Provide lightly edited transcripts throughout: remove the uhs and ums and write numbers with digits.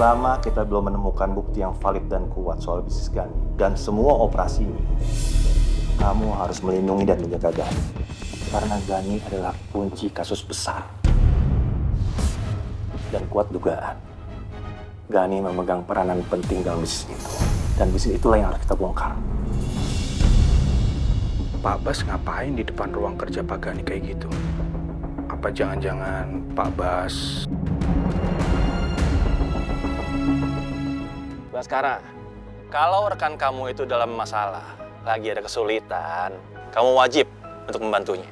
selama kita belum menemukan bukti yang valid dan kuat soal bisnis Gani dan semua operasi ini, kamu harus melindungi dan menjaga Gani. Karena Gani adalah kunci kasus besar. Dan kuat dugaan, Gani memegang peranan penting dalam bisnis itu. Dan bisnis itulah yang harus kita bongkar. Pak Bas ngapain di depan ruang kerja Pak Gani kayak gitu? Apa jangan-jangan Pak Bas... Baskara, kalau rekan kamu itu dalam masalah, lagi ada kesulitan, kamu wajib untuk membantunya.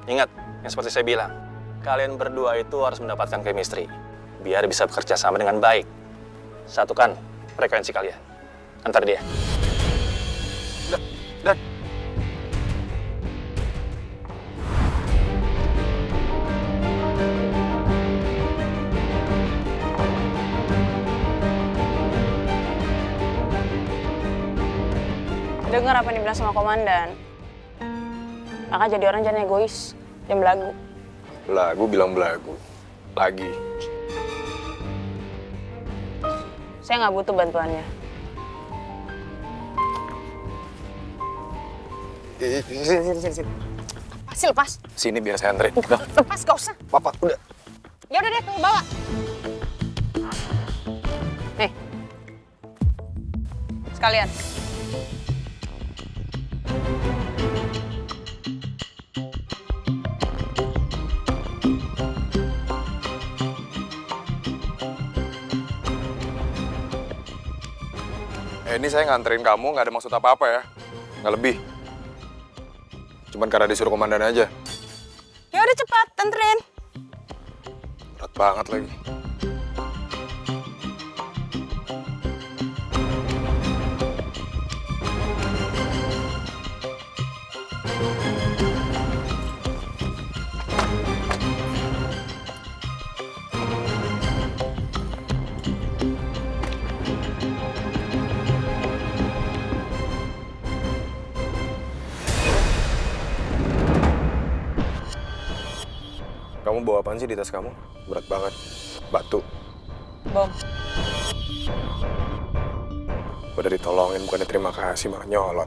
Ingat, yang seperti saya bilang, kalian berdua itu harus mendapatkan chemistry, biar bisa bekerja sama dengan baik. Satukan frekuensi kalian. Antar dia. Dan... Dengar apa yang dibilang sama komandan. Maka jadi orang jangan egois dan belagu. Belagu bilang belagu. Lagi. Saya nggak butuh bantuannya. Sini. Pasti lepas. Sini biar saya anterin. Lepas, gak usah. Papa, udah. Ya udah deh, tunggu bawa. Nih. Sekalian. Ini saya nganterin kamu, nggak ada maksud apa-apa ya. Nggak lebih. Cuman karena disuruh komandan aja. Ya udah cepat, anterin. Berat banget lagi. Kamu bawa apaan sih di tas kamu? Berat banget. Batu. Bom. Udah ditolongin, bukannya terima kasih, malah nyolot.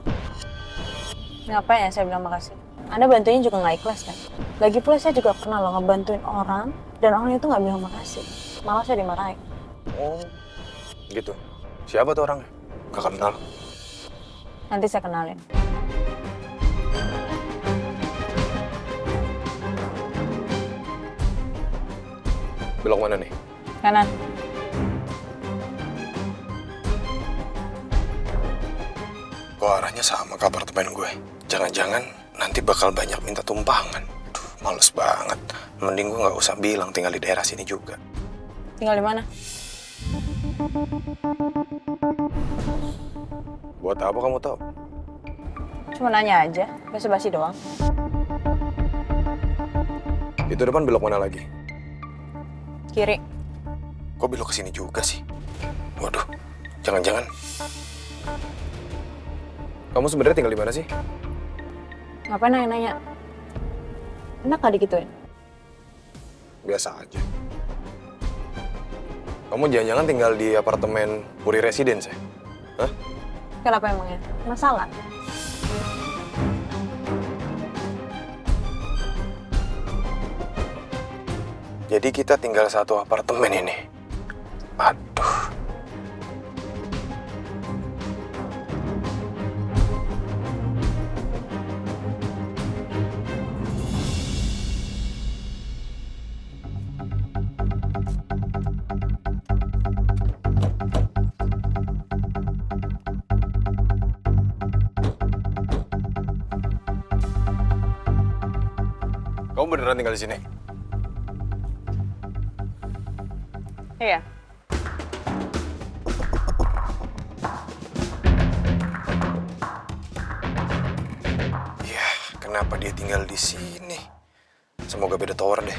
Ngapain ya saya bilang makasih? Anda bantuin juga nggak ikhlas kan? Lagi pula saya juga pernah loh ngebantuin orang, dan orang itu nggak bilang makasih. Malah saya dimarahin. Oh, gitu. Siapa tuh orangnya? Gak kenal. Nanti saya kenalin. Belok mana nih? Kanan. Kok arahnya sama ke apartemen gue? Jangan-jangan nanti bakal banyak minta tumpangan. Duh, males banget. Mending gue nggak usah bilang tinggal di daerah sini juga. Tinggal di mana? Buat apa kamu tahu? Cuma nanya aja, basa-basi doang. Itu depan belok mana lagi? Kiri. Kok belok ke sini juga sih? Waduh, jangan-jangan. Kamu sebenarnya tinggal di mana sih? Ngapain nanya-nanya? Enak gak digituin? Biasa aja. Kamu jangan-jangan tinggal di apartemen Puri Residence ya? Hah? Kenapa emangnya? Masalah? Jadi kita tinggal satu apartemen ini. Aduh. Kamu beneran tinggal di sini? Iya. Ya, kenapa dia tinggal di sini? Semoga beda tower deh.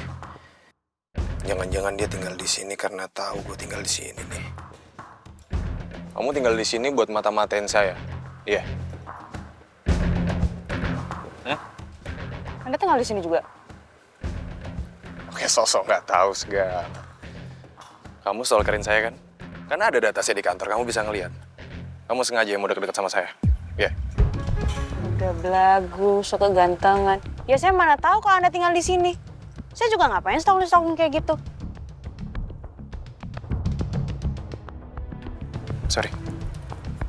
Jangan-jangan dia tinggal di sini karena tahu gue tinggal di sini nih. Kamu tinggal di sini buat mata-matain saya? Iya. Anda tinggal di sini juga? Oke, sosok nggak tahu segala. Kamu stalkerin saya kan? Karena ada data saya di kantor, kamu bisa ngelihat. Kamu sengaja yang mau deket-deket sama saya. Ya. Udah belagu, so kegantengan. Ya saya mana tahu kalau Anda tinggal di sini. Saya juga ngapain stalking kayak gitu. Sorry.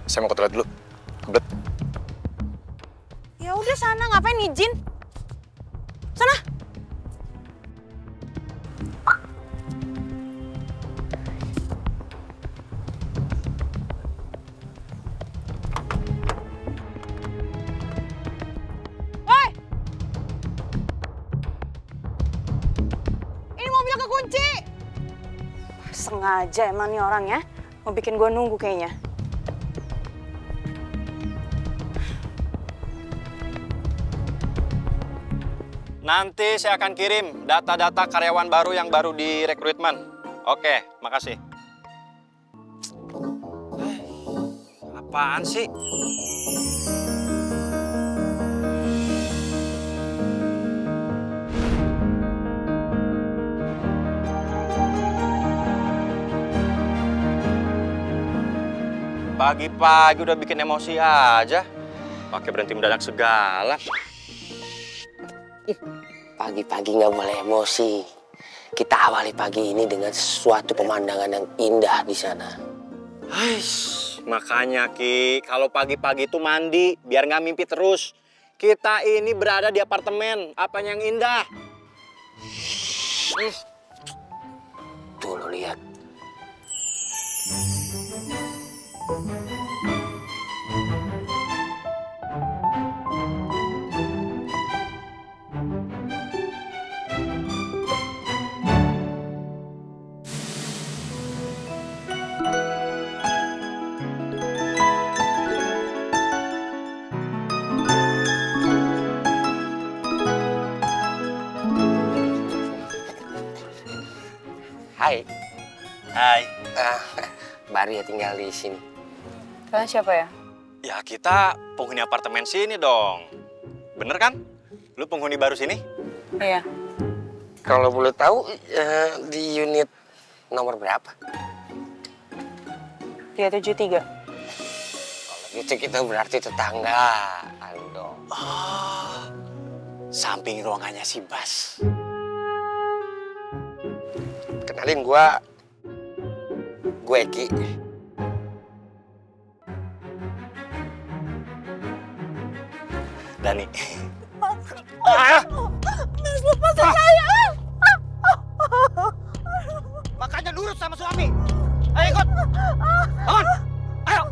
Saya mau ke toilet dulu. Kebelet. Ya udah sana, ngapain izin? Sana. Woi! Ini mobil kekunci. Sengaja emang nih orang ya. Mau bikin gue nunggu kayaknya. Nanti saya akan kirim data-data karyawan baru yang baru direkrutmen. Oke, makasih. Apaan sih? Pagi-pagi udah bikin emosi aja. Pakai berhenti mendadak segala. Pagi-pagi nggak boleh emosi. Kita awali pagi ini dengan sesuatu pemandangan yang indah di sana. Aish, makanya Ki, kalau pagi-pagi itu mandi biar nggak mimpi terus. Kita ini berada di apartemen, apanya yang indah? Tuh lo lihat. Hai. Hai. Baru ya tinggal di sini. Kalian siapa ya? Ya kita penghuni apartemen sini dong. Bener kan? Lu penghuni baru sini? Iya. Kalau boleh tahu di unit nomor berapa? 373. Kalau gitu kita berarti tetanggaan dong. Oh, samping ruangannya si Bas. Kenalin gue Eki. Dani. Mas, lepasin saya! Makanya nurut sama suami. Ayo ikut. Bangun. Ayo.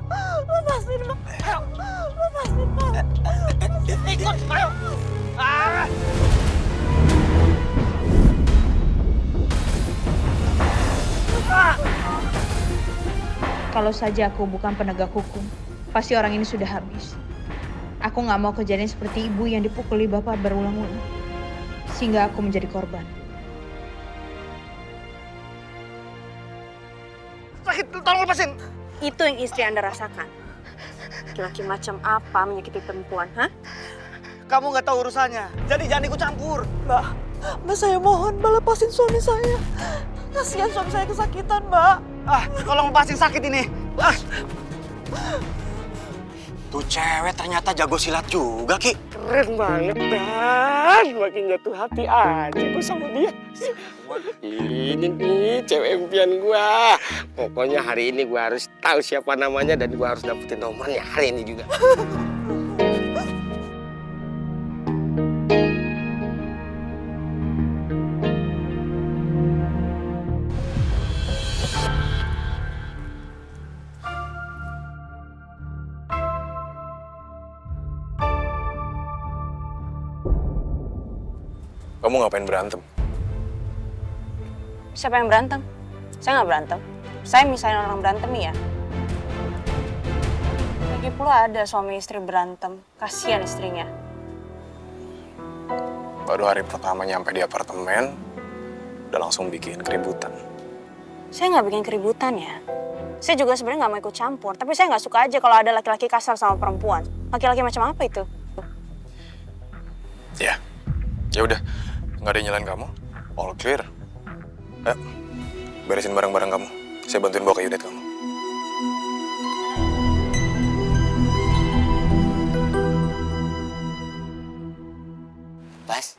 Lepasin, Mas. Ayo. Lepasin, Mas. Ikut. Ayo. Ah. Kalau saja aku bukan penegak hukum, pasti orang ini sudah habis. Aku nggak mau kejadian seperti ibu yang dipukuli bapak berulang-ulang, sehingga aku menjadi korban. Sakit, tolong lepasin. Itu yang istri Anda rasakan. Laki-laki macam apa menyakiti perempuan, hah? Kamu nggak tahu urusannya, jadi jangan ikut campur. Mbak, saya mohon, Mbak lepasin suami saya. Kasihan suami saya kesakitan, Mbak. Tolong lepasin sakit ini. Tuh cewek ternyata jago silat juga, Ki. Keren banget, Dan. Makin jatuh hati aja gue sama dia. Ini nih cewek impian gue. Pokoknya hari ini gue harus tahu siapa namanya dan gue harus dapetin nomornya hari ini juga. Kamu ngapain berantem? Siapa yang berantem? Saya nggak berantem. Saya misalnya orang berantem ya. Lagi pula ada suami istri berantem. Kasihan istrinya. Baru hari pertama nyampe di apartemen, udah langsung bikin keributan. Saya nggak bikin keributan ya. Saya juga sebenarnya nggak mau ikut campur. Tapi saya nggak suka aja kalau ada laki-laki kasar sama perempuan. Laki-laki macam apa itu? Ya udah, nggak ada yang nyalain kamu. All clear. Beresin barang-barang kamu. Saya bantuin bawa ke unit kamu. Bas.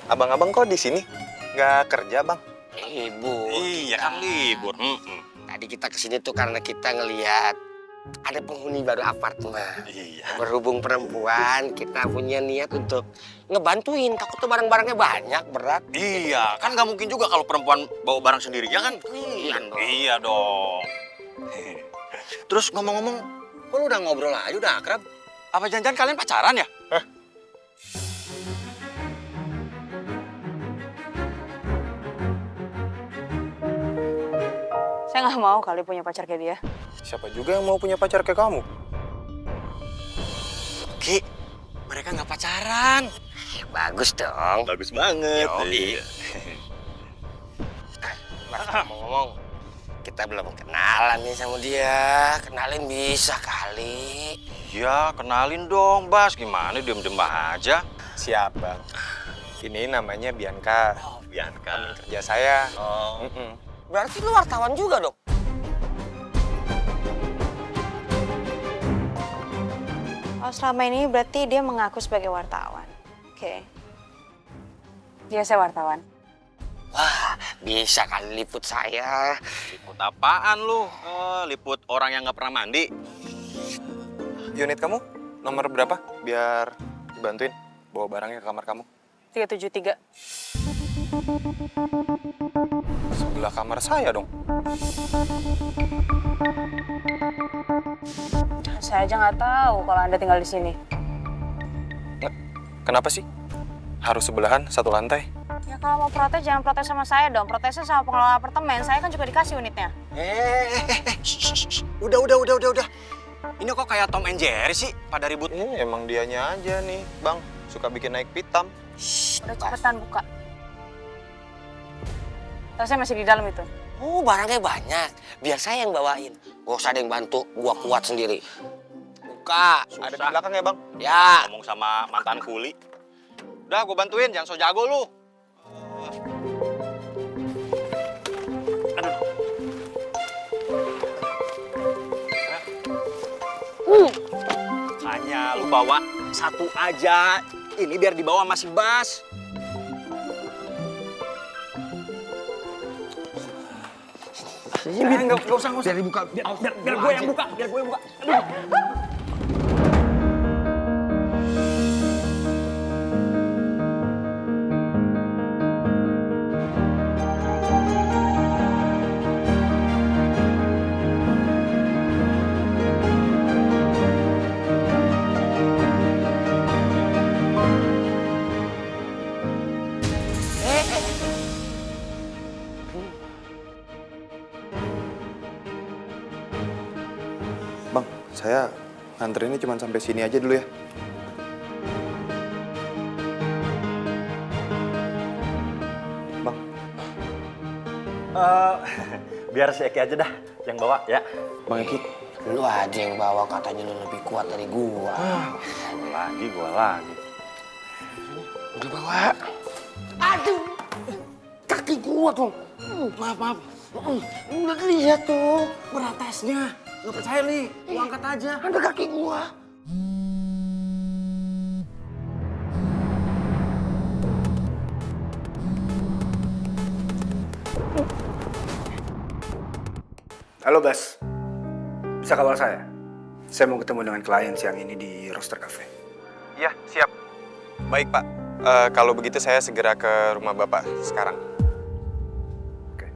Abang-abang kok di sini? Nggak kerja, Bang? Libur. Iya kan libur. Tadi kita kesini tuh karena kita ngelihat ada penghuni baru apartemen. Iya. Berhubung perempuan, kita punya niat untuk ngebantuin. Takut tuh barang-barangnya banyak, berat. Iya, kan nggak mungkin juga kalau perempuan bawa barang sendiri, ya kan? Iya dong. Iya dong. Terus ngomong-ngomong, kok lu udah ngobrol aja, udah akrab? Apa jangan-jangan kalian pacaran ya? Saya nggak mau kali punya pacar kayak dia. Siapa juga yang mau punya pacar kayak kamu? Ki, mereka nggak pacaran. Bagus dong. Bagus banget. Yoi. Bas, ngomong-ngomong, kita belum kenalan nih sama dia. Kenalin bisa kali. Ya, kenalin dong, Bas. Gimana diem-diem aja? Siap, Bang. Ini namanya Bianca. Oh, Bianca. Kerja saya. Oh. Berarti lu wartawan juga dong? Oh, selama ini berarti dia mengaku sebagai wartawan. Oke. Dia saya wartawan. Wah, bisa kali liput saya. Liput apaan lu? Liput orang yang nggak pernah mandi. Unit kamu nomor berapa? Biar dibantuin bawa barangnya ke kamar kamu. 373. Sebelah kamar saya dong. Saya aja nggak tahu kalau Anda tinggal di sini. Kenapa sih? Harus sebelahan, satu lantai. Ya kalau mau protes jangan protes sama saya dong. Protesnya sama pengelola apartemen. Saya kan juga dikasih unitnya. Udah. Ini kok kayak Tom and Jerry sih pada ribut. Ini emang dianya aja nih, Bang. Suka bikin naik pitam. Udah cepetan buka. Tasnya masih di dalam itu. Oh, barangnya banyak. Biar saya yang bawain. Gak usah ada yang bantu, gua kuat sendiri. Buka. Ada di belakang ya, Bang? Ya. Ngomong sama mantan kuli. Udah, gue bantuin. Jangan so jago lu. Hanya lu bawa satu aja. Ini biar dibawa masih Bas. Nggak usah. Biar dibuka. Biar gue yang buka. Aduh. Bang, saya nganterinnya cuma sampai sini aja dulu ya. Bang. Biar si Eki aja dah yang bawa ya. Bang Eki. Lu aja yang bawa, katanya lu lebih kuat dari gua. Gua lagi. Udah bawa. Aduh. Kaki gua dong. Maaf. Udah lihat tuh. Berat tesnya. Nggak percaya nih, lu angkat aja. Ada kaki gua. Halo Bas, bisa kawal saya? Saya mau ketemu dengan klien siang ini di Roaster Cafe. Iya, siap. Baik, Pak. Kalau begitu saya segera ke rumah Bapak sekarang. Oke.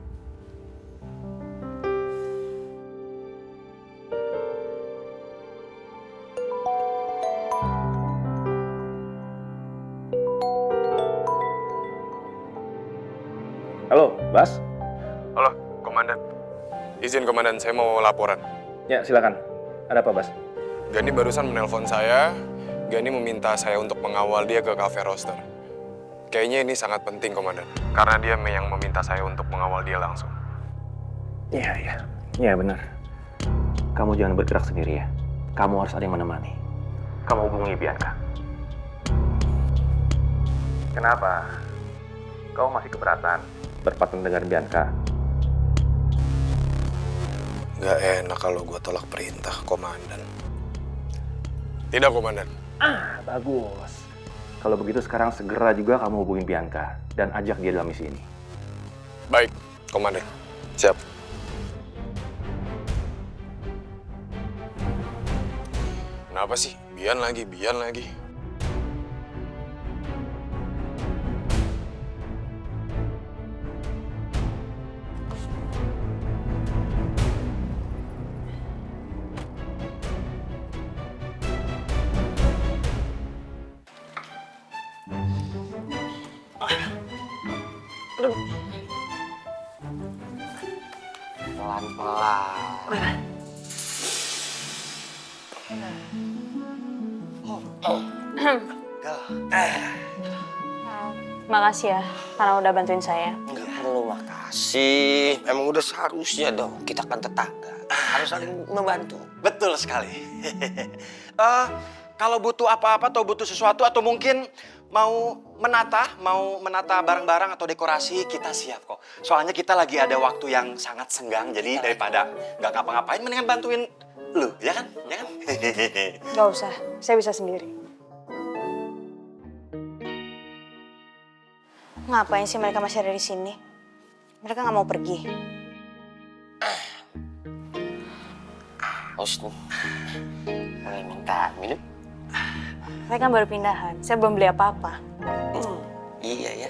Halo, Bas? Halo, Komandan. Izin, Komandan, saya mau laporan. Ya, silakan. Ada apa, Bas? Gani barusan menelpon saya. Gani meminta saya untuk mengawal dia ke Cafe Roaster. Kayaknya ini sangat penting, Komandan. Karena dia yang meminta saya untuk mengawal dia langsung. Iya. Iya, benar. Kamu jangan bergerak sendiri ya. Kamu harus ada yang menemani. Kamu hubungi Bianca. Kenapa? Kau masih keberatan berpatung dengan Bianca? Gak enak kalau gue tolak perintah, Komandan. Tidak, Komandan. Bagus. Kalau begitu sekarang segera juga kamu hubungin Bianca dan ajak dia dalam misi ini. Baik, Komandan. Siap. Kenapa sih? Bian lagi. Pelan-pelan. Makasih ya, karena udah bantuin saya. Nggak perlu makasih. Emang udah seharusnya dong. Kita kan tetangga. Harus saling membantu. Betul sekali. Kalau butuh apa-apa atau butuh sesuatu atau mungkin mau menata barang-barang atau dekorasi, kita siap kok. Soalnya kita lagi ada waktu yang sangat senggang, jadi daripada nggak ngapa-ngapain, mendingan bantuin lu, ya kan? Ya kan? Gak usah, saya bisa sendiri. Ngapain sih mereka masih ada di sini? Mereka nggak mau pergi. Haus nih. Boleh minta minum? Mereka baru pindahan, saya belum beli apa-apa. Iya ya.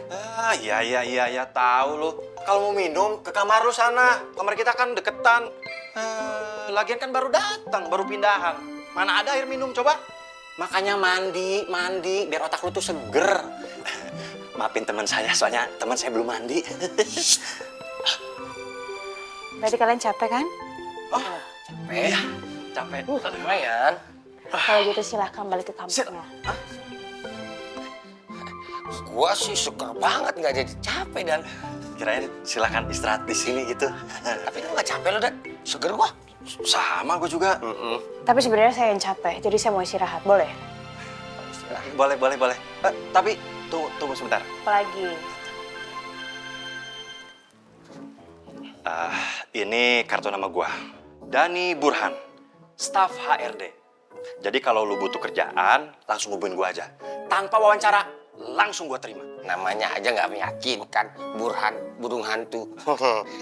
Iya, tahu lu. Kalau mau minum, ke kamar lu sana. Kamar kita kan deketan. Lagian kan baru datang, baru pindahan. Mana ada air minum, coba? Makanya mandi, biar otak lu tuh seger. Maafin teman saya, soalnya teman saya belum mandi. Berarti kalian capek kan? Oh, capek. Lumayan. Kalau gitu silahkan balik ke kamarnya. Gua sih seger banget, nggak jadi capek dan. Kirain silakan istirahat di sini gitu. Tapi lu nggak capek lo dan seger gua. Sama gue juga. Tapi sebenarnya saya yang capek, jadi saya mau istirahat, boleh? Boleh. Tapi tunggu sebentar. Apalagi? Ini kartu nama gua, Dani Burhan, staf HRD. Jadi kalau lu butuh kerjaan, langsung hubungin gua aja. Tanpa wawancara, langsung gua terima. Namanya aja nggak meyakinkan. Burhan, burung hantu.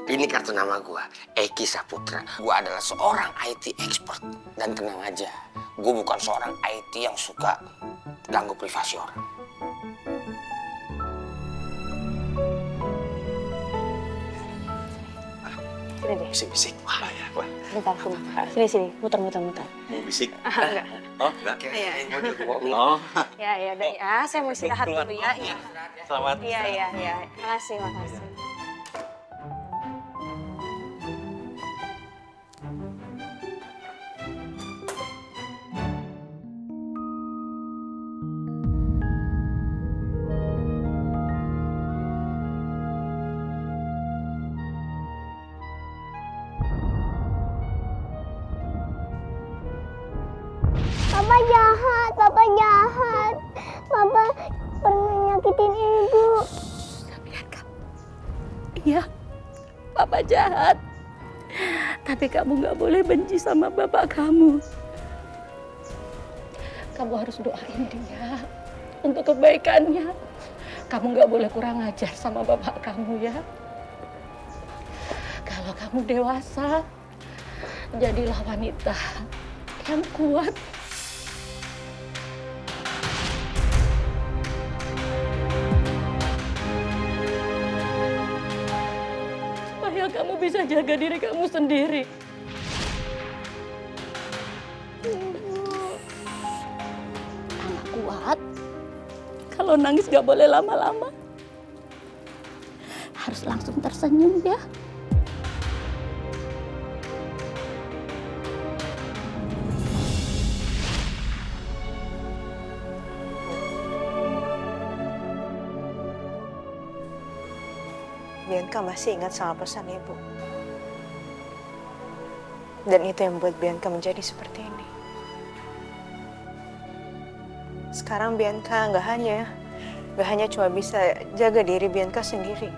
Ini kartu nama gua, Eki Saputra. Gua adalah seorang IT expert. Dan tenang aja, gua bukan seorang IT yang suka ganggu privasi orang. Sini deh. Bisik-bisik. Wah, wah. Bentar, sini, muter. Mau bisik? Enggak. Oh, enggak. Iya. Oh, Ya, udah ya. Saya mau istirahat dulu ya. selamat. Iya. Makasih. Papa jahat. Papa pernah nyakitin ibu. Iya, Papa jahat. Tapi kamu gak boleh benci sama bapak kamu. Kamu harus doain dia untuk kebaikannya. Kamu gak boleh kurang ajar sama bapak kamu ya. Kalau kamu dewasa, jadilah wanita yang kuat. Kamu bisa jaga diri kamu sendiri. Anak kuat. Kalau nangis gak boleh lama-lama. Harus langsung tersenyum ya. Bianca masih ingat sama pesan ibu. Dan itu yang membuat Bianca menjadi seperti ini. Sekarang Bianca nggak hanya cuma bisa jaga diri Bianca sendiri,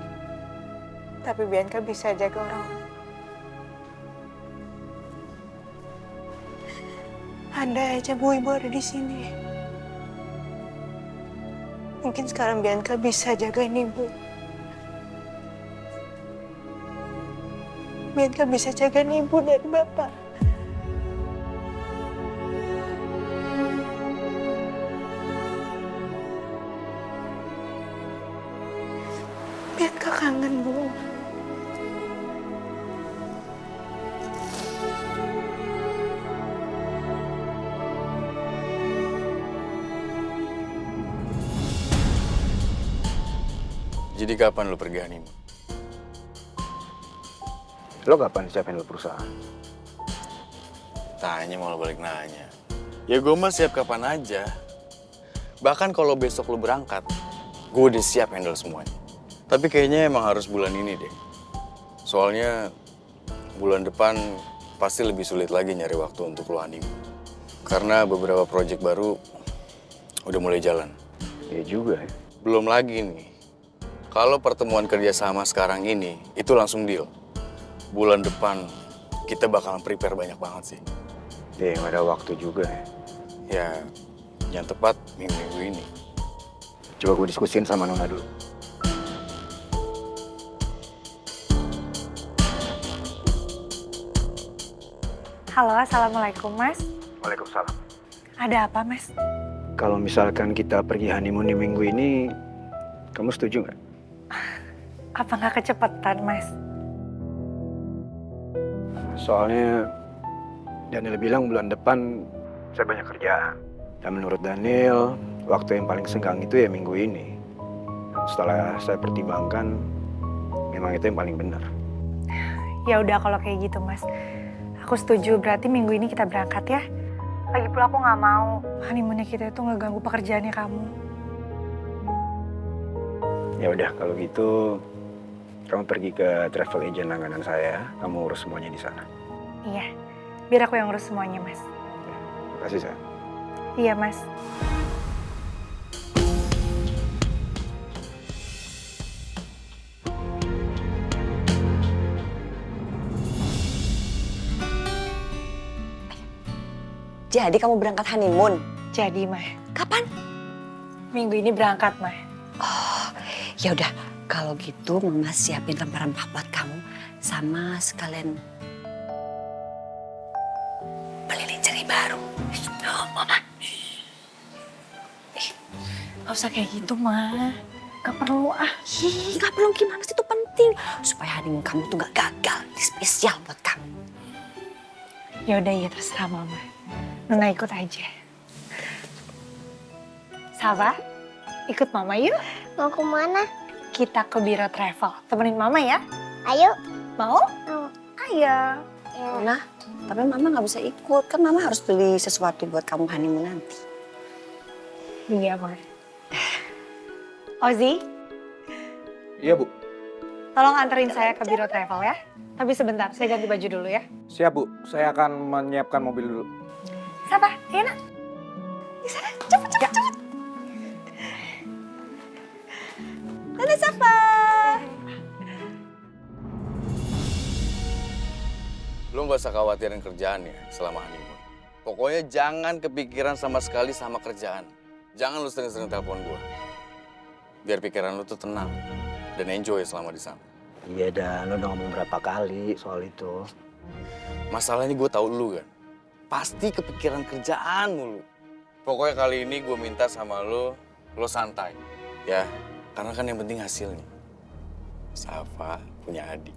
tapi Bianca bisa jaga orang. Andai aja Bu Ibu ada di sini, Mungkin sekarang Bianca bisa jagain ibu. Bianca bisa jagain ibu dari bapak. Bianca kangen, Bu. Jadi kapan lu pergi honeymoon? Lo kapan siapin lo perusahaan? Tanya malah balik nanya. Ya gue mah siap kapan aja. Bahkan kalau besok lu berangkat, gue udah siap handle semuanya. Tapi kayaknya emang harus bulan ini deh. Soalnya bulan depan pasti lebih sulit lagi nyari waktu untuk lu honeymoon. Karena beberapa proyek baru udah mulai jalan. Iya juga ya. Belum lagi nih, kalau pertemuan kerjasama sekarang ini, itu langsung deal. Bulan depan kita bakalan prepare banyak banget sih. Iya, nggak ada waktu juga ya. Ya, yang tepat minggu-minggu ini. Coba gue diskusin sama Nona dulu. Halo, assalamualaikum, Mas. Waalaikumsalam. Ada apa, Mas? Kalau misalkan kita pergi honeymoon di minggu ini, kamu setuju nggak? Apa nggak kecepatan, Mas? Soalnya Daniel bilang bulan depan saya banyak kerjaan. Dan menurut Daniel, waktu yang paling senggang itu ya minggu ini. Setelah saya pertimbangkan, memang itu yang paling benar. Ya udah kalau kayak gitu, Mas. Aku setuju, berarti minggu ini kita berangkat ya. Lagi pula aku nggak mau honeymoonnya kita itu ngeganggu pekerjaannya kamu. Ya udah kalau gitu, kamu pergi ke travel agent langganan saya, kamu urus semuanya di sana. Iya, biar aku yang urus semuanya, Mas. Terima kasih, sayang. Iya, Mas. Jadi kamu berangkat honeymoon? Jadi, Mah. Kapan? Minggu ini berangkat, Mah. Oh, ya udah. Kalau gitu Mama siapin rempah-rempah buat kamu sama sekalian beli lingerie baru. Oh, Mama. Gak usah kayak gitu, Mah. Gak perlu ah. Gak perlu gimana sih, itu penting. Supaya honeymoon kamu tuh gak gagal. Ini spesial buat kamu. Ya udah, ya terserah Mama. Nona ikut aja. Sava, ikut Mama yuk. Mau kemana? Kita ke Biro Travel. Temenin Mama ya. Ayo. Mau? Mau. Ayo. Nah, tapi Mama gak bisa ikut. Kan Mama harus beli sesuatu buat kamu honeymoon nanti. Iya, Ma. Ozzy, Iya, Bu. tolong anterin saya ke Biro Travel ya. Tapi sebentar, saya ganti baju dulu ya. Siap, Bu. Saya akan menyiapkan mobil dulu. Sava, Yana. Di sana, cepet. Dadah, Safa. Lu gak usah khawatirin kerjaan ya selama honeymoon. Pokoknya jangan kepikiran sama sekali sama kerjaan. Jangan lu sering-sering telepon gua. Biar pikiran lu tuh tenang dan enjoy selama di sana. Iya, Dan. Lo udah ngomong berapa kali soal itu. Masalahnya gue tahu lu kan, pasti kepikiran kerjaan mulu. Pokoknya kali ini gue minta sama lo santai. Ya, karena kan yang penting hasilnya. Safa punya adik.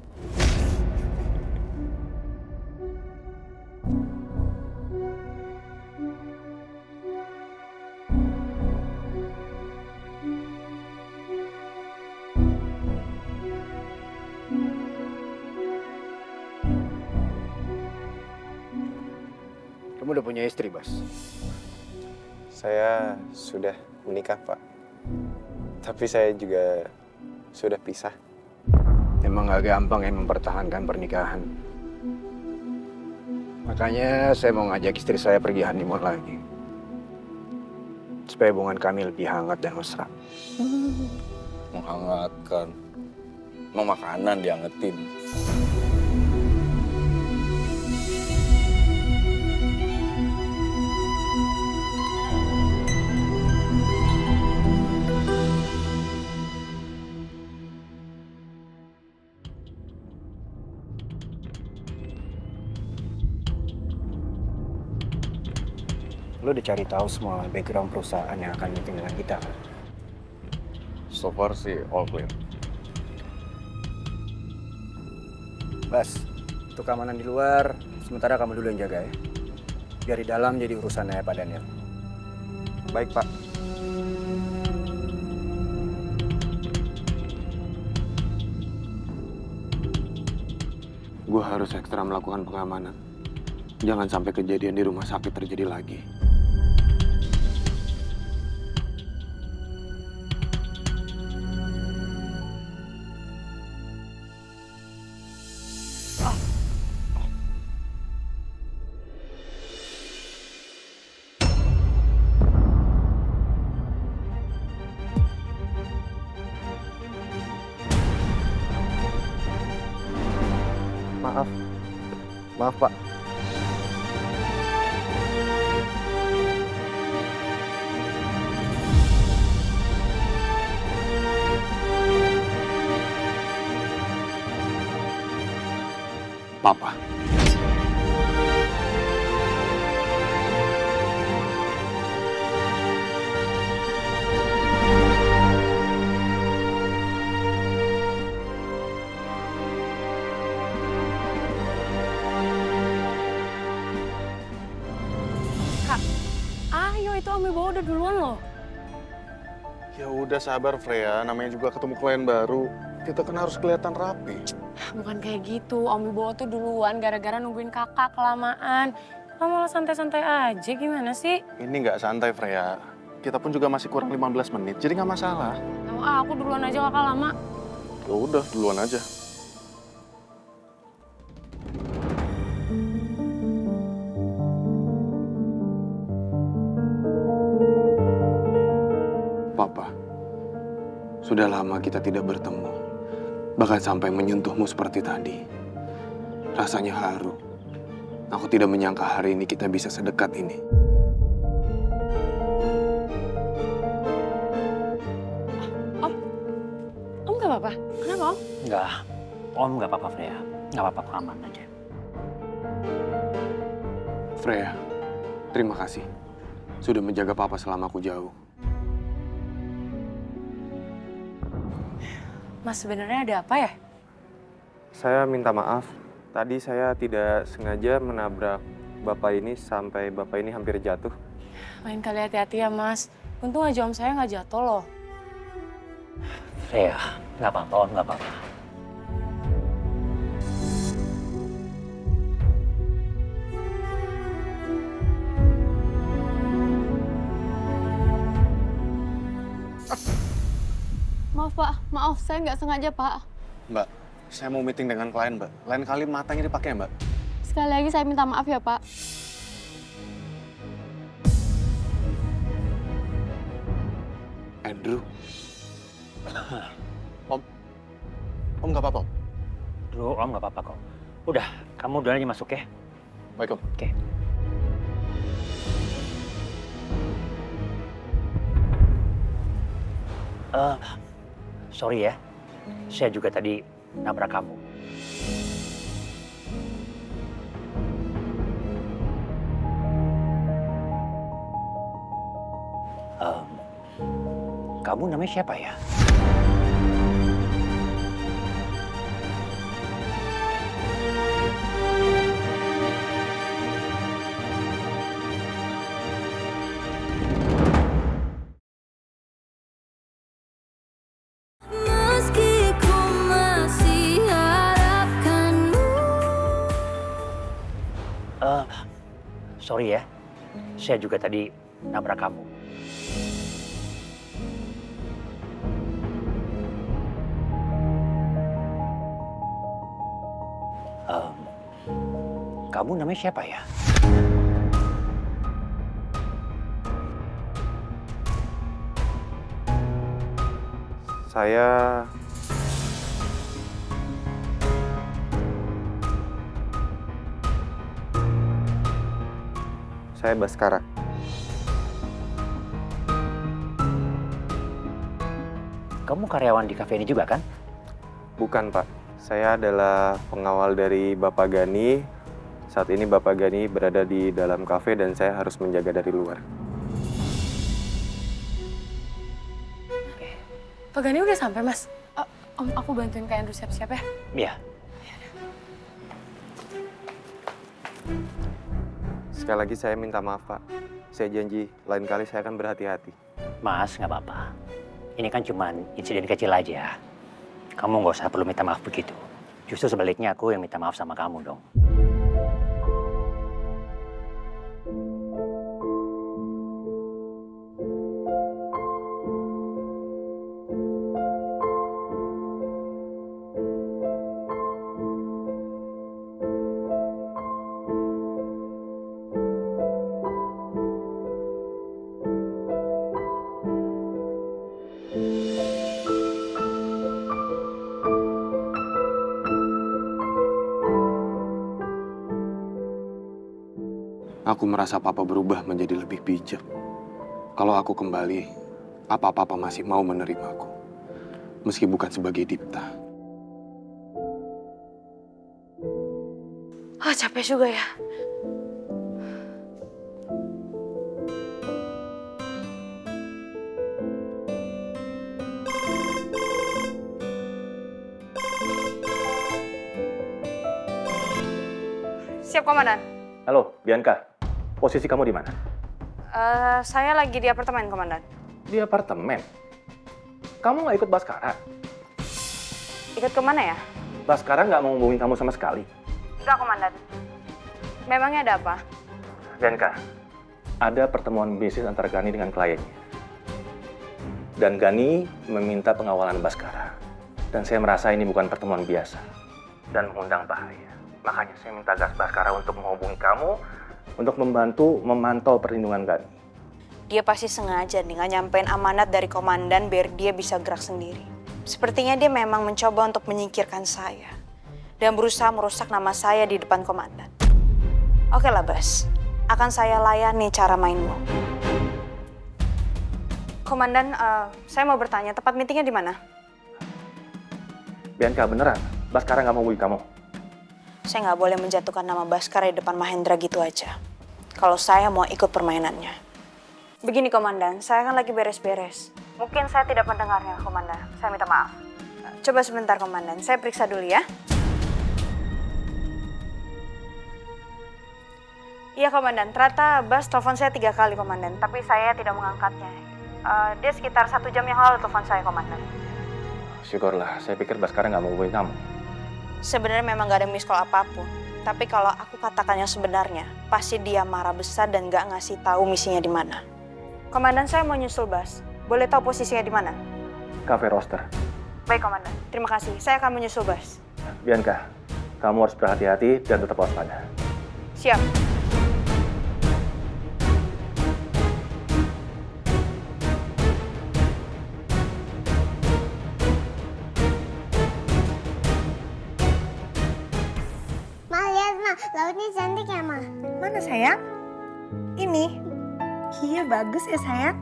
Kamu udah punya istri, Bas? Saya sudah menikah, Pak. Tapi saya juga sudah pisah. Emang gak gampang ya mempertahankan pernikahan. Makanya saya mau ngajak istri saya pergi honeymoon lagi. Supaya hubungan kami lebih hangat dan mesra. Menghangatkan. Mau makanan diangetin. lo udah cari tahu semua background perusahaan yang akan meeting dengan kita kan? So far sih all clear. Bas, untuk keamanan di luar, sementara kamu dulu yang jaga ya. Biar di dalam jadi urusannya Pak Daniel. Baik, Pak. Gue harus ekstra melakukan pengamanan. Jangan sampai kejadian di rumah sakit terjadi lagi. Maaf, Pak. Papa. Ayo, itu Om Wibowo udah duluan loh. Ya udah sabar Freya, namanya juga ketemu klien baru. Kita kan harus kelihatan rapi. Bukan kayak gitu, Om Wibowo tuh duluan gara-gara nungguin kakak kelamaan. Kamu malah santai-santai aja, gimana sih? Ini nggak santai Freya. Kita pun juga masih kurang 15 menit, jadi nggak masalah. Aku duluan aja, kakak lama. Ya udah, duluan aja. Papa, sudah lama kita tidak bertemu. Bahkan sampai menyentuhmu seperti tadi. Rasanya haru. Aku tidak menyangka hari ini kita bisa sedekat ini. Om gak apa-apa? Kenapa Om? Enggak, Om nggak apa-apa Freya. Nggak apa-apa, aman aja. Freya, terima kasih. Sudah menjaga Papa selama aku jauh. Mas, sebenarnya ada apa ya? Saya minta maaf. Tadi saya tidak sengaja menabrak Bapak ini sampai Bapak ini hampir jatuh. Lain kali hati-hati ya, Mas. Untung aja Om saya nggak jatuh loh. Freya, nggak apa-apa Om, nggak apa-apa. Maaf Pak, maaf saya nggak sengaja Pak. Mbak, saya mau meeting dengan klien, Mbak. Lain kali matanya dipakai, Mbak. Sekali lagi saya minta maaf ya Pak. Andrew. Om nggak apa-apa, Om? Duh, Om nggak apa-apa kok. Udah, kamu duluan aja masuk ya. Baik, Om. Oke. Sorry ya, saya juga tadi nabrak kamu. Kamu namanya siapa ya? Sorry ya, saya juga tadi nabrak kamu. Kamu namanya siapa ya? Saya Baskara. Kamu karyawan di kafe ini juga kan? Bukan Pak, saya adalah pengawal dari Bapak Gani Saat ini Bapak Gani berada di dalam kafe dan saya harus menjaga dari luar. Pak Gani udah sampai, Mas? Om, aku bantuin Kak Andrew siap-siap ya. Iya. Sekali lagi saya minta maaf, Pak. Saya janji lain kali saya akan berhati-hati. Mas, nggak apa-apa. Ini kan cuma insiden kecil aja. Kamu nggak usah perlu minta maaf begitu. Justru sebaliknya aku yang minta maaf sama kamu dong. Aku merasa papa berubah menjadi lebih bijak. Kalau aku kembali, apa papa masih mau menerimaku? Meski bukan sebagai Dipta. Capek juga ya. Siap, Komandan. Halo, Bianca. Posisi kamu di mana? Saya lagi di apartemen, Komandan. Di apartemen? Kamu nggak ikut Baskara? Ikut kemana ya? Baskara nggak mau hubungin kamu sama sekali. Enggak, Komandan. Memangnya ada apa? Bianca, ada pertemuan bisnis antara Gani dengan kliennya. Dan Gani meminta pengawalan Baskara. Dan saya merasa ini bukan pertemuan biasa. Dan mengundang bahaya. Makanya saya minta gas Baskara untuk menghubungi kamu untuk membantu memantau perlindungan Gani. Dia pasti sengaja nih nggak nyampein amanat dari komandan biar dia bisa gerak sendiri. Sepertinya dia memang mencoba untuk menyingkirkan saya dan berusaha merusak nama saya di depan komandan. Oke lah, Bas. Akan saya layani cara mainmu. Komandan, saya mau bertanya, tempat meetingnya di mana? Bianca, beneran? Baskara nggak mau hubungi kamu? Saya nggak boleh menjatuhkan nama Baskara di depan Mahendra gitu aja. Kalau saya mau ikut permainannya. Begini, Komandan, saya kan lagi beres-beres. Mungkin saya tidak mendengarnya, Komandan. Saya minta maaf. Coba sebentar, Komandan. Saya periksa dulu ya. Iya, Komandan. Ternyata Bas telepon saya 3 kali, Komandan. Tapi saya tidak mengangkatnya. Dia sekitar 1 jam yang lalu telepon saya, Komandan. Syukurlah, saya pikir Baskara nggak mau hubungi kamu. Sebenarnya memang gak ada miss call apapun. Tapi kalau aku katakan yang sebenarnya, pasti dia marah besar dan gak ngasih tahu misinya di mana. Komandan, saya mau nyusul Bas. Boleh tahu posisinya di mana? Cafe Roaster. Baik, Komandan. Terima kasih. Saya akan menyusul Bas. Bianca, kamu harus berhati-hati dan tetap waspada. Siap. Lautnya cantik ya, Ma? Mana sayang? Ini. Iya, bagus ya sayang.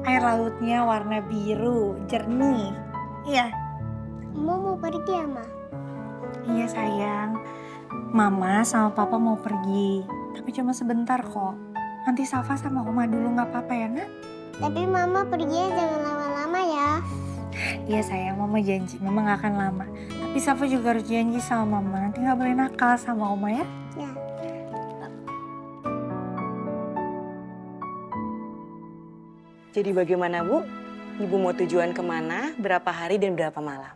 Air lautnya warna biru, jernih. Iya. Mau pergi ya, Ma? Iya sayang. Mama sama Papa mau pergi. Tapi cuma sebentar kok. Nanti Safa sama Oma dulu nggak apa-apa ya, Nak? Tapi Mama perginya jangan lama-lama ya. Iya sayang, Mama janji. Mama nggak akan lama. Tapi Safa juga harus janji sama Mama. Nanti nggak boleh nakal sama Oma ya. Ya. Jadi bagaimana, Bu? Ibu mau tujuan kemana, berapa hari, dan berapa malam?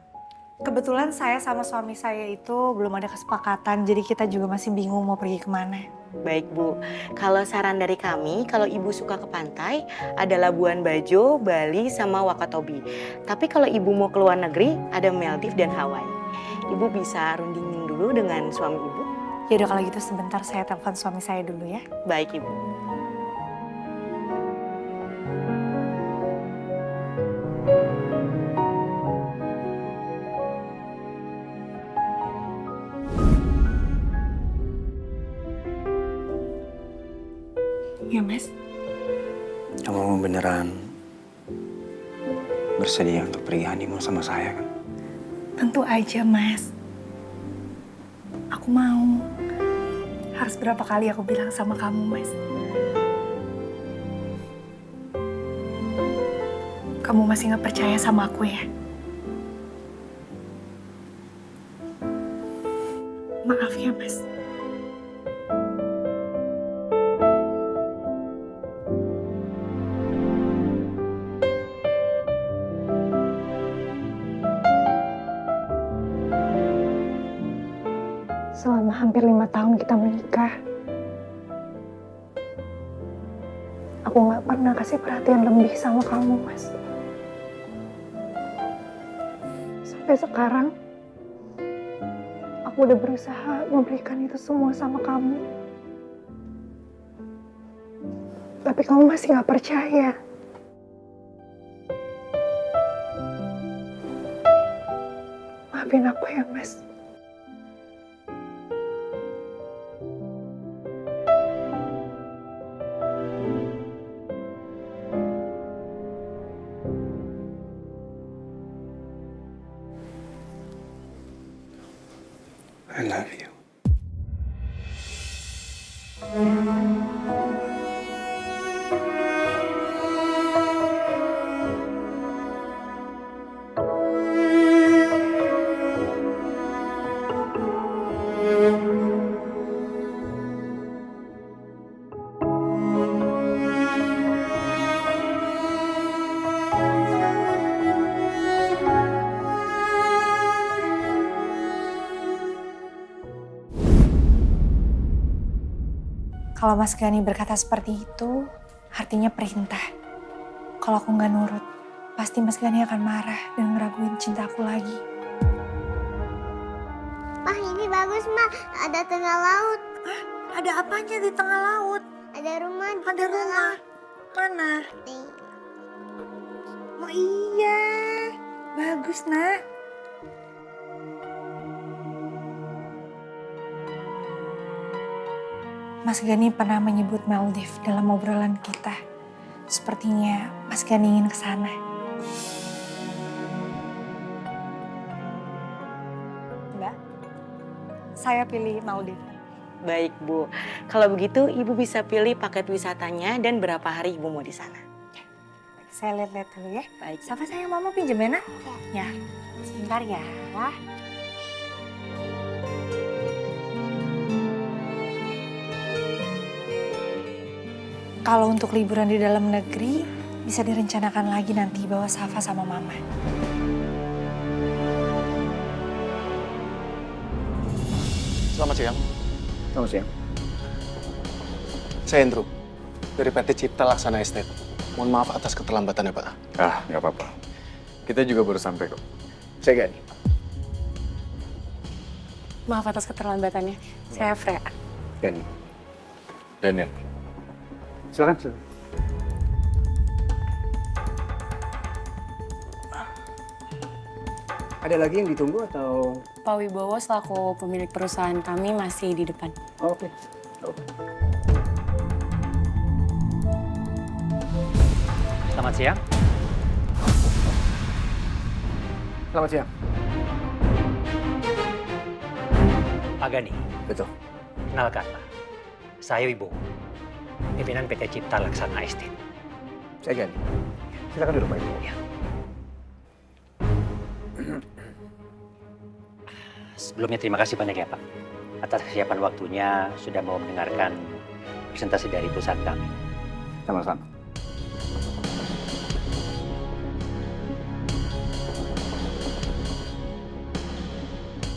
Kebetulan saya sama suami saya itu belum ada kesepakatan. Jadi kita juga masih bingung mau pergi kemana. Baik, Bu. Kalau saran dari kami, kalau Ibu suka ke pantai, ada Labuan Bajo, Bali, sama Wakatobi. Tapi kalau Ibu mau ke luar negeri, ada Maldives dan Hawaii. Ibu bisa rundingin dulu dengan suami Ibu. Ya udah kalau gitu sebentar saya telepon suami saya dulu ya. Baik, Ibu. Ya, Mas. Kamu beneran bersedia untuk pergi honeymoon sama saya kan? Tentu aja, Mas. Aku mau. Harus berapa kali aku bilang sama kamu, Mas. Kamu masih nggak percaya sama aku ya? Maaf ya, Mas. Selama hampir 5 tahun kita menikah, aku nggak pernah kasih perhatian lebih sama kamu, Mas. Sampai sekarang, aku udah berusaha memberikan itu semua sama kamu. Tapi kamu masih nggak percaya. Maafin aku ya, Mas. I love you. Kalau Mas Gani berkata seperti itu, artinya perintah. Kalau aku nggak nurut, pasti Mas Gani akan marah dan ngeraguin cintaku lagi. Mah, ini bagus, Mah. Ada tengah laut. Hah? Ada apanya di tengah laut? Ada rumah di Ada tengah rumah. laut. Mana? Nih. Oh iya, bagus, Nak. Mas Gani pernah menyebut Maldives dalam obrolan kita. Sepertinya Mas Gani ingin ke sana. Mbak, saya pilih Maldives. Baik, Bu. Kalau begitu, Ibu bisa pilih paket wisatanya dan berapa hari Ibu mau di sana. Saya lihat-lihat dulu ya. Baik. Safa sayang, Mama pinjem ya, Nak? Ya, sebentar ya. Kalau untuk liburan di dalam negeri, bisa direncanakan lagi nanti bawa Safa sama Mama. Selamat siang. Selamat siang. Saya Andrew, dari PT Cipta Laksana Estate. Mohon maaf atas keterlambatannya, Pak. Ah, nggak apa-apa. Kita juga baru sampai kok. Saya Gani. Maaf atas keterlambatannya. Saya Freya. Gani. Daniel. Silakan. Ada lagi yang ditunggu atau? Pak Wibowo selaku pemilik perusahaan kami masih di depan. Oke. Selamat siang. Selamat siang. Pak Gani. Betul. Kenalkan, Pak. Saya Wibowo, pimpinan PT Cipta Laksana Estate. Saya Gani. Silakan duduk, Pak Ibu. Ya. Sebelumnya terima kasih banyak ya, Pak. Atas kesiapan waktunya sudah mau mendengarkan presentasi dari perusahaan kami. Sama-sama.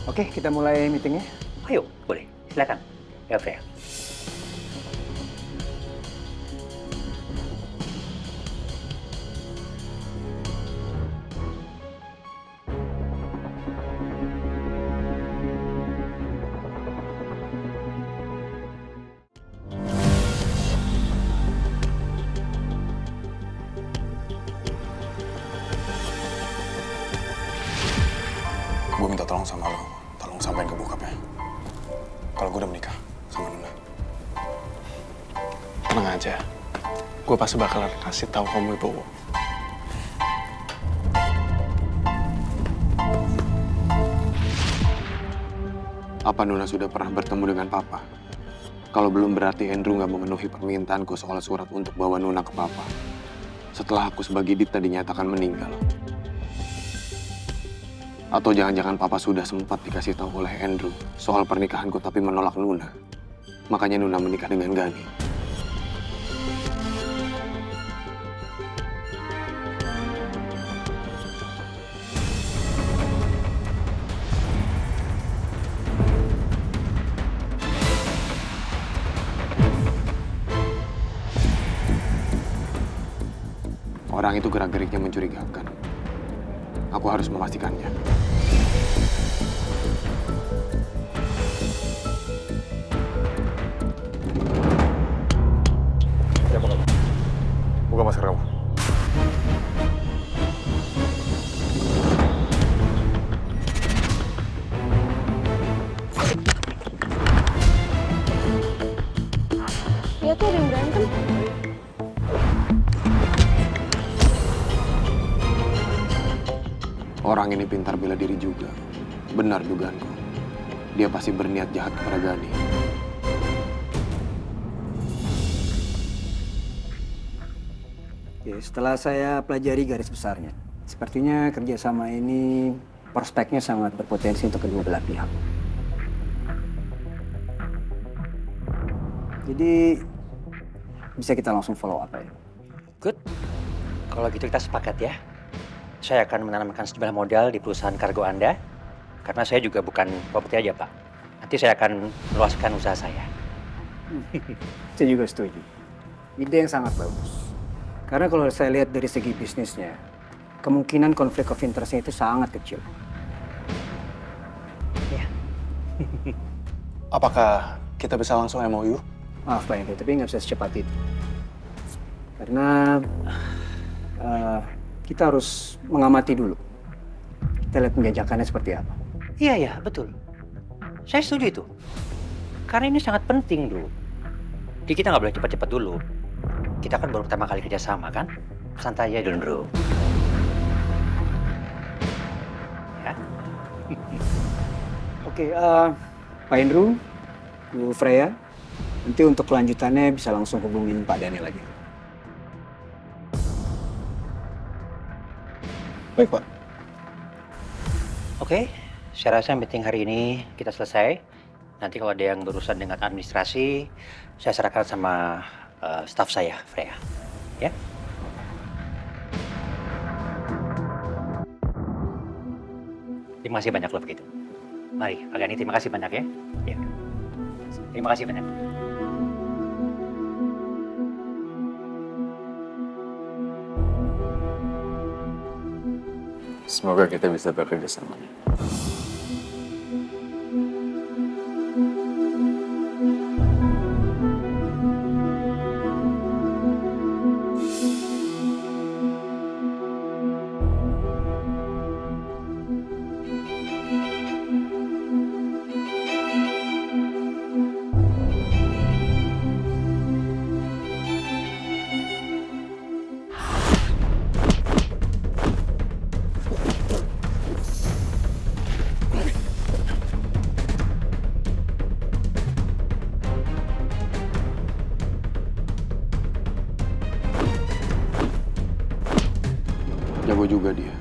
Oke, kita mulai meetingnya. Ayo, boleh. Silakan. Ya, Freya. Gue minta tolong sama lo, tolong sampein ke bokapnya. Kalau gue udah menikah sama Nuna. Tenang aja. Gue pasti bakal kasih tahu kamu Wibowo. Apa Nuna sudah pernah bertemu dengan Papa? Kalau belum berarti Andrew nggak memenuhi permintaanku soal surat untuk bawa Nuna ke papa. Setelah aku sebagai Dita dinyatakan meninggal. Atau jangan-jangan papa sudah sempat dikasih tahu oleh Andrew soal pernikahanku tapi menolak Nuna. Makanya Nuna menikah dengan Gani. Orang itu gerak-geriknya mencurigakan. Aku harus memastikannya. Siapa kamu? Buka masker kamu. Ya tuh ada yang berantem. Orang ini pintar bela diri juga. Benar dugaanku. Dia pasti berniat jahat kepada Gani. Oke, setelah saya pelajari garis besarnya, sepertinya kerjasama ini prospeknya sangat berpotensi untuk kedua belah pihak. Jadi bisa kita langsung follow up ya. Good. Kalau gitu kita sepakat ya. Saya akan menanamkan sejumlah modal di perusahaan kargo Anda. Karena saya juga bukan properti aja, Pak. Nanti saya akan meluaskan usaha saya. Saya juga setuju. Ide yang sangat bagus. Karena kalau saya lihat dari segi bisnisnya, kemungkinan konflik of interest-nya itu sangat kecil. Ya. Apakah kita bisa langsung MOU? Maaf Pak Henry, tapi nggak bisa secepat itu. Karena kita harus mengamati dulu. Kita lihat penjajakannya seperti apa. Iya, ya, betul. Saya setuju itu. Karena ini sangat penting, Bro. Jadi kita nggak boleh cepat-cepat dulu. Kita kan baru pertama kali kerjasama, kan? Santai aja dulu, Bro. Ya. Oke, Pak Andrew, Bu Freya, nanti untuk kelanjutannya bisa langsung hubungin Pak Daniel lagi. Baik, Pak. Oke, saya rasa meeting hari ini kita selesai. Nanti kalau ada yang berurusan dengan administrasi, saya serahkan sama staf saya, Freya. Ya? Terima kasih banyak loh begitu. Mari, Pak Gani, terima kasih banyak ya. Ya. Terima kasih banyak. Semoga kita bisa bekerja sama. Jago juga dia.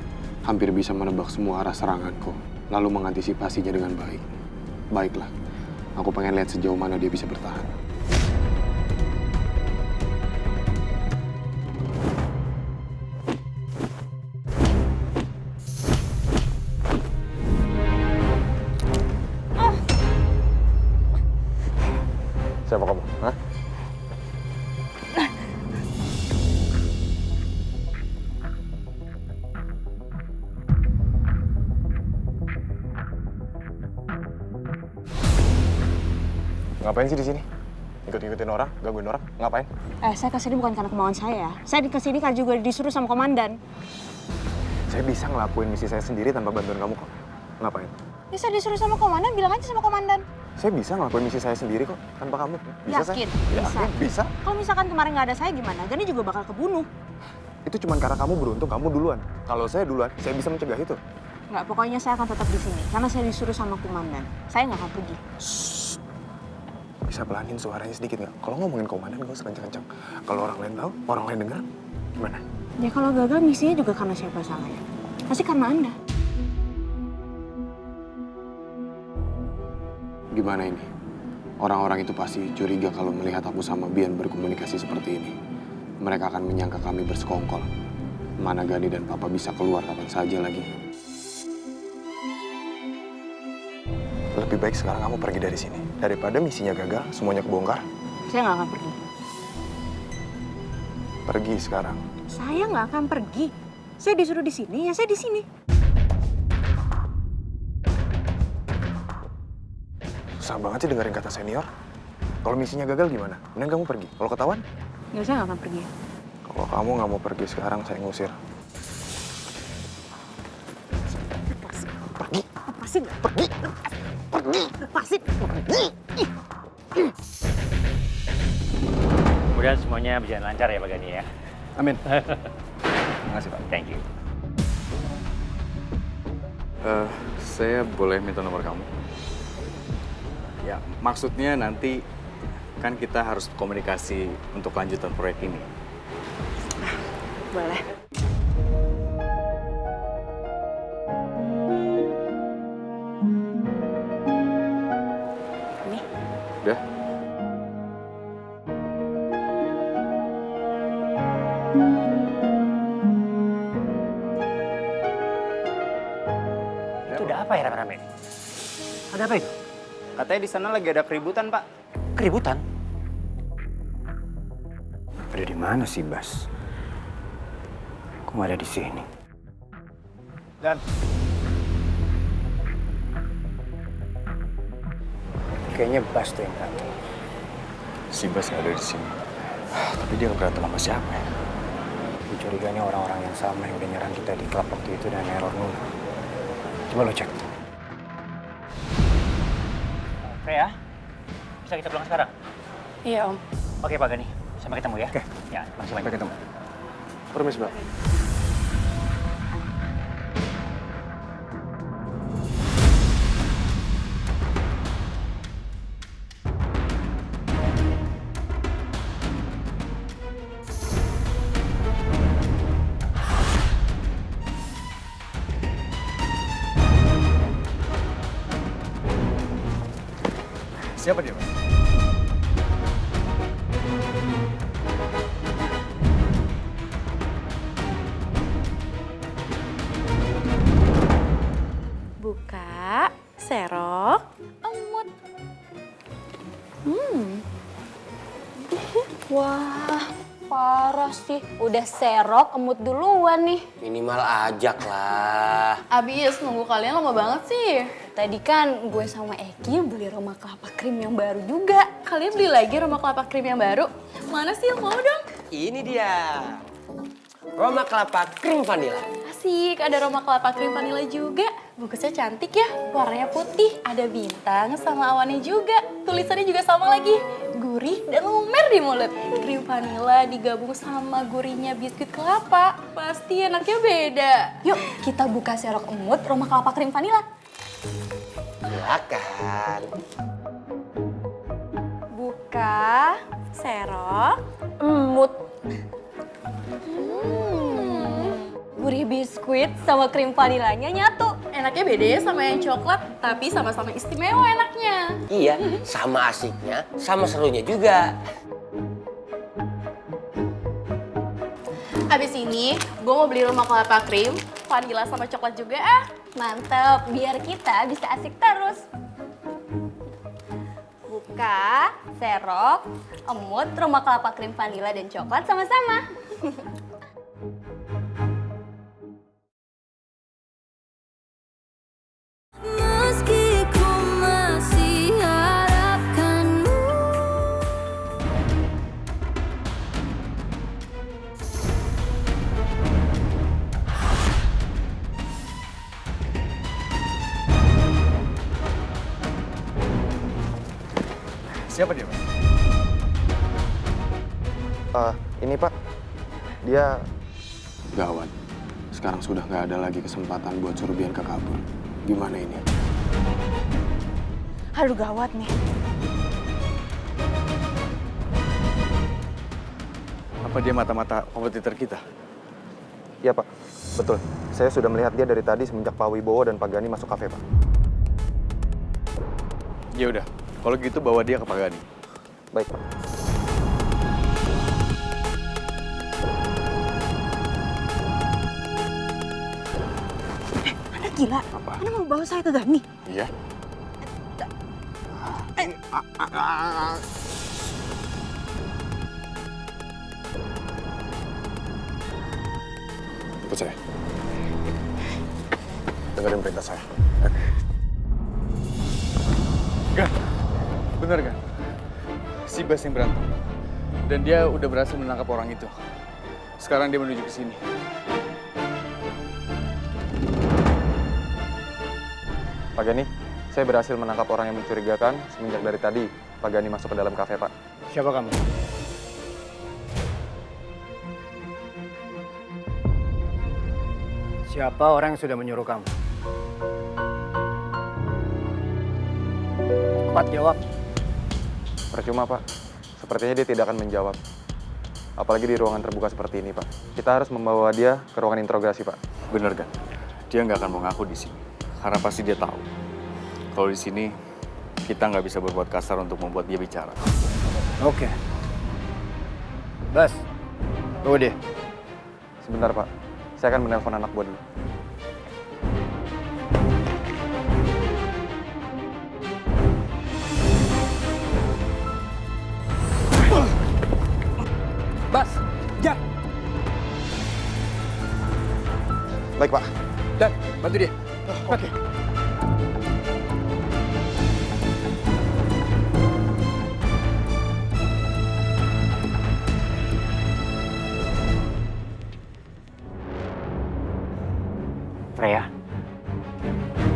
Hampir bisa menebak semua arah seranganku, lalu mengantisipasinya dengan baik. Baiklah, aku pengen lihat sejauh mana dia bisa bertahan. Siapa kamu? Hah? Ngapain sih di sini? Ikut-ikutin orang, gangguin orang, ngapain? Saya kesini bukan karena kemauan saya. Saya kesini karena juga disuruh sama komandan. Saya bisa ngelakuin misi saya sendiri tanpa bantuan kamu kok. Ngapain? Ya saya disuruh sama komandan, bilang aja sama komandan. Saya bisa ngelakuin misi saya sendiri kok, tanpa kamu. Bisa Yakin? saya? Bisa. Yakin? Bisa. Kalau misalkan kemarin nggak ada saya gimana? Gani juga bakal kebunuh. Itu cuma karena kamu beruntung, kamu duluan. Kalau saya duluan, saya bisa mencegah itu. Nggak, pokoknya saya akan tetap di sini. Karena saya disuruh sama komandan. Saya nggak akan pergi. bisa pelanin suaranya sedikit nggak? Kalau ngomongin komandan gak usah kencang-kencang. Kalau orang lain tahu, orang lain dengar, gimana? Ya kalau gagal misinya juga karena siapa salahnya? Pasti karena Anda. Gimana ini? Orang-orang itu pasti curiga kalau melihat aku sama Bian berkomunikasi seperti ini. Mereka akan menyangka kami bersekongkol. Mana Gani dan Papa bisa keluar kapan saja lagi. Lebih baik sekarang kamu pergi dari sini. Daripada misinya gagal, semuanya kebongkar. Saya nggak akan pergi. Pergi sekarang. Saya nggak akan pergi. Saya disuruh di sini, ya saya di sini. Susah banget sih dengerin kata senior. Kalau misinya gagal gimana? Mending kamu pergi. Kalau ketahuan? Ya saya nggak akan pergi. Kalau kamu nggak mau pergi sekarang, saya ngusir. Pergi. Lepasin. Pergi. Pergi. Lepasin. Pergi. Mudah-mudahan semuanya berjalan lancar ya Pak Gani ya. Amin. Terima kasih Pak. Thank you. Saya boleh minta nomor kamu? Ya, maksudnya nanti kan kita harus komunikasi untuk lanjutan proyek ini. Boleh. Ini. Udah? Itu udah apa ya rame-rame? Ada apa itu? Katanya di sana lagi ada keributan, Pak. Keributan? Ada di mana sih, Bas? Kok nggak ada di sini? Dan Kayaknya Bas tuh yang berantem. Si Bas nggak ada di sini. Tapi dia berantem sama siapa ya? Gue curiganya orang-orang yang sama yang udah nyerang kita di klub waktu itu dan neror Nuna. Coba lo cek. Oke ya. Bisa kita pulang sekarang? Iya, Om. Oke Pak Gani. Sampai ketemu ya. Oke. Ya, makasih banyak. Sampai ketemu. Permisi, Mbak. Siapa dia, Mas? Buka, serok, emut. Wah, parah sih. Udah serok, emut duluan nih. Minimal ajak lah. Abis, nunggu kalian lama banget sih. Tadi kan gue sama Eki beli Roma Kelapa Krim yang baru juga. Kalian beli lagi Roma Kelapa Krim yang baru? Mana sih yang mau dong? Ini dia. Roma Kelapa Krim Vanilla. Asik, ada Roma Kelapa Krim Vanilla juga. Bungkusnya cantik ya, warnanya putih. Ada bintang sama awannya juga. Tulisannya juga sama lagi. Gurih dan lumer di mulut. Krim vanilla digabung sama gurihnya biskuit kelapa. Pasti enaknya beda. Yuk, kita buka serok emut Roma Kelapa Krim Vanilla. Silakan. Buka, serok, emut. Gurih biskuit sama krim vanilanya nyatu. Enaknya beda ya sama yang coklat, tapi sama-sama istimewa enaknya. Iya, sama asiknya, sama serunya juga. Abis ini, gue mau beli Roma Kelapa Krim, vanila sama coklat juga ah. Mantep, biar kita bisa asik terus. Buka, serok, emut, Roma Kelapa Krim vanila dan coklat sama-sama. Meski ku masih harapkanmu. Siapa dia, Mas? Ini Pak, dia... Gawat. Sekarang sudah nggak ada lagi kesempatan buat suruh Bianca kabur. Gimana ini? Aduh gawat nih. Apa dia mata-mata kompetitor kita? Iya Pak, betul. Saya sudah melihat dia dari tadi semenjak Pak Wibowo dan Pak Gani masuk kafe Pak. Ya udah, kalau gitu bawa dia ke Pak Gani. Baik Pak. Anda gila? Apa? Anda mau bawa saya ke Gani? Iya. Ikut saya. Dengerin perintah saya. Gan, bener kan? Si Bas yang berantem. Dan dia udah berhasil menangkap orang itu. Sekarang dia menuju ke sini. Pak Gani, saya berhasil menangkap orang yang mencurigakan semenjak dari tadi Pak Gani masuk ke dalam kafe Pak. Siapa kamu? Siapa orang yang sudah menyuruh kamu? Cepat jawab. Percuma Pak, sepertinya dia tidak akan menjawab. Apalagi di ruangan terbuka seperti ini Pak. Kita harus membawa dia ke ruangan interogasi Pak. Bener kan? Dia nggak akan mau ngaku di sini. Karena pasti dia tahu. Kalau di sini, kita nggak bisa berbuat kasar untuk membuat dia bicara. Oke. Bas, bawa dia. Sebentar Pak, saya akan menelpon anak buah dulu. Bas, Jack. Baik Pak. Dan, bantu dia. Oke. Freya,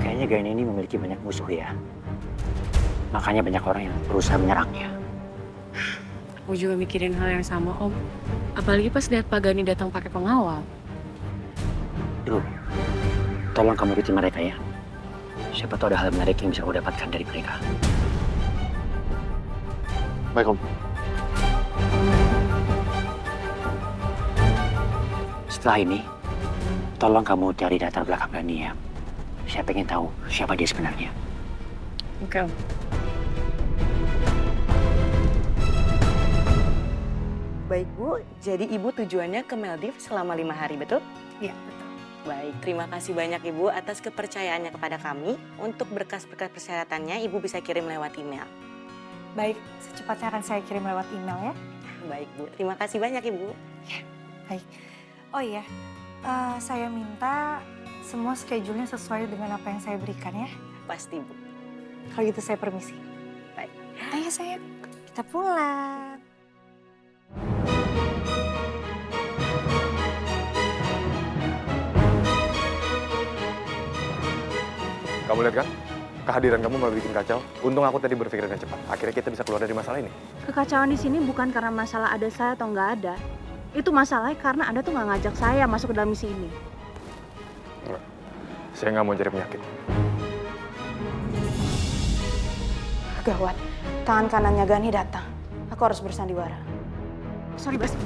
kayaknya Gani ini memiliki banyak musuh ya. Makanya banyak orang yang berusaha menyerangnya. Aku juga mikirin hal yang sama, Om. Apalagi pas lihat Pak Gani datang pakai pengawal. Duh, tolong kamu ikuti mereka ya. Siapa tahu ada hal menarik yang bisa aku dapatkan dari mereka. Baik Om. Setelah ini, tolong kamu cari latar belakang Gani ya. Saya pengen tahu siapa dia sebenarnya. Oke, Om. Baik Bu, jadi Ibu tujuannya ke Maldives selama 5 hari, betul? Iya, betul. Baik, terima kasih banyak Ibu atas kepercayaannya kepada kami. Untuk berkas-berkas persyaratannya Ibu bisa kirim lewat email. Baik, secepatnya akan saya kirim lewat email ya. Baik Bu, terima kasih banyak Ibu. Baik. Oh iya, saya minta semua schedule-nya sesuai dengan apa yang saya berikan ya. Pasti Bu. Kalau gitu saya permisi. Baik. Ayo sayang, kita pulang. Kamu lihat kan? Kehadiran kamu malah bikin kacau. Untung aku tadi berpikir dengan cepat. Akhirnya kita bisa keluar dari masalah ini. Kekacauan di sini bukan karena masalah ada saya atau nggak ada. Itu masalahnya karena Anda tuh nggak ngajak saya masuk ke dalam misi ini. Enggak. Saya nggak mau cari penyakit. Gawat, tangan kanannya Gani datang. Aku harus bersandiwara. Sorry, Bas.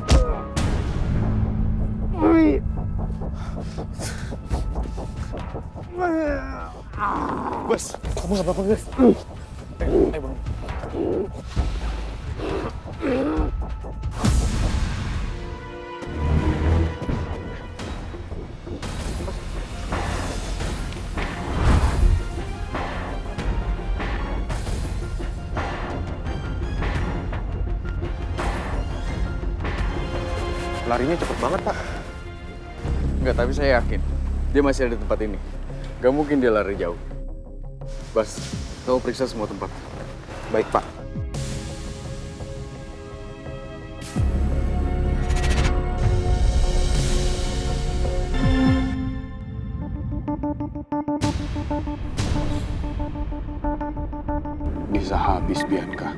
Bos, kamu nggak apa-apa, Bos? Ayo, Bang. Larinya cepet banget, Pak. Enggak, tapi saya yakin dia masih ada di tempat ini. Gak mungkin dia lari jauh. Bas, kamu periksa semua tempat. Baik, Pak. Bisa habis, Bianca.